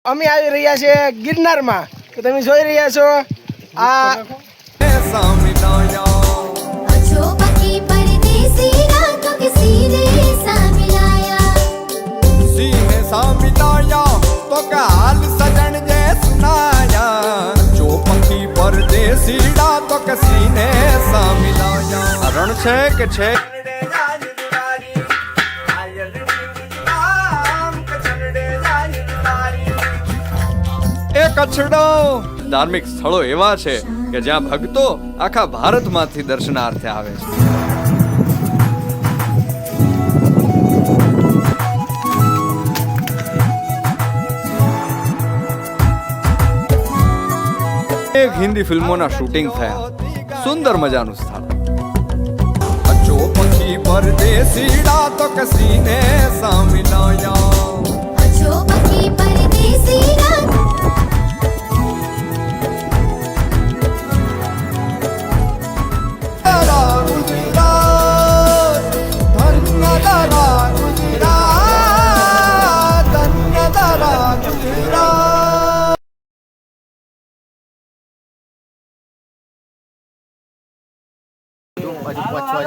અમે આવી રહ્યા છે ગિરનારમાં, તો તમે જોઈ રહ્યા છો આ રણ છે કે છે એ કચ્છડો ધાર્મિક સ્થળો એવા છે કે જ્યાં ભક્તો આખા ભારતમાંથી દર્શનાર્થે આવે છે. એક હિન્દી ફિલ્મોના શૂટિંગ થયા. સુંદર મજાનું સ્થળ. અચો પક્ષી પરદેસીડા તો કસીને સામિલાયા. અચો પક્ષી પરદેસીડા હજુ પહોંચવા